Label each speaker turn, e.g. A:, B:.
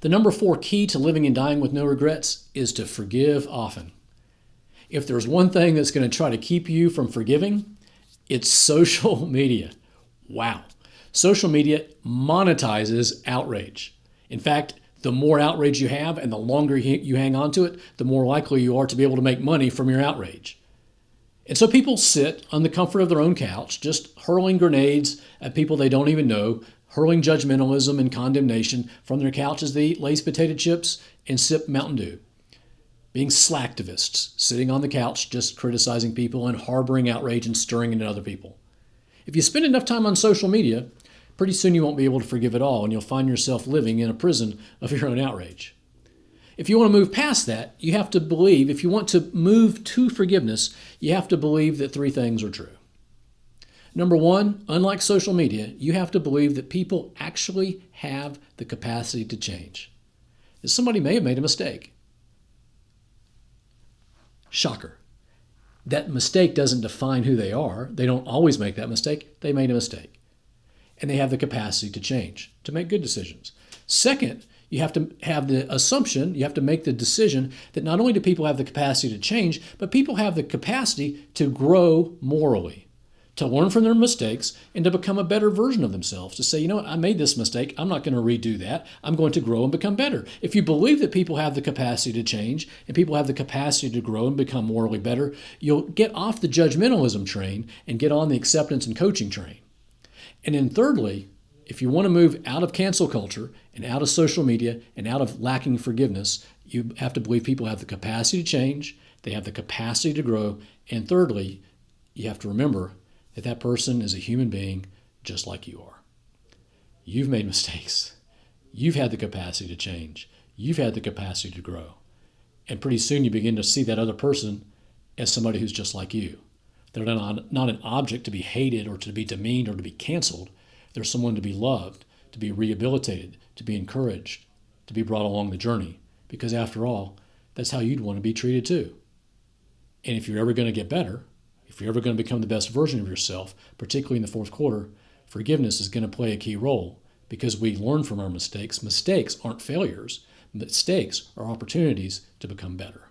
A: The number 4 key to living and dying with no regrets is to forgive often. If there's one thing that's going to try to keep you from forgiving, it's social media. Wow. Social media monetizes outrage. In fact, the more outrage you have and the longer you hang on to it, the more likely you are to be able to make money from your outrage. And so people sit on the comfort of their own couch, just hurling grenades at people they don't even know, hurling judgmentalism and condemnation from their couch as they eat Lay's potato chips and sip Mountain Dew. Being slacktivists, sitting on the couch just criticizing people and harboring outrage and stirring it in other people. If you spend enough time on social media, pretty soon you won't be able to forgive at all, and you'll find yourself living in a prison of your own outrage. If you want to move past that, you have to believe, if you want to move to forgiveness, you have to believe that 3 things are true. Number 1, unlike social media, you have to believe that people actually have the capacity to change. That somebody may have made a mistake. Shocker. That mistake doesn't define who they are. They don't always make that mistake. They made a mistake. And they have the capacity to change, to make good decisions. Second, you have to have the assumption, you have to make the decision that not only do people have the capacity to change, but people have the capacity to grow morally, to learn from their mistakes and to become a better version of themselves, to say, you know what, I made this mistake. I'm not going to redo that. I'm going to grow and become better. If you believe that people have the capacity to change and people have the capacity to grow and become morally better, you'll get off the judgmentalism train and get on the acceptance and coaching train. And then thirdly, if you want to move out of cancel culture and out of social media and out of lacking forgiveness, you have to believe people have the capacity to change, they have the capacity to grow, and thirdly, you have to remember that that person is a human being just like you are. You've made mistakes. You've had the capacity to change. You've had the capacity to grow. And pretty soon you begin to see that other person as somebody who's just like you. They're not an object to be hated or to be demeaned or to be canceled. They're someone to be loved, to be rehabilitated, to be encouraged, to be brought along the journey. Because after all, that's how you'd want to be treated too. And if you're ever going to get better, if you're ever going to become the best version of yourself, particularly in the 4th quarter, forgiveness is going to play a key role because we learn from our mistakes. Mistakes aren't failures. Mistakes are opportunities to become better.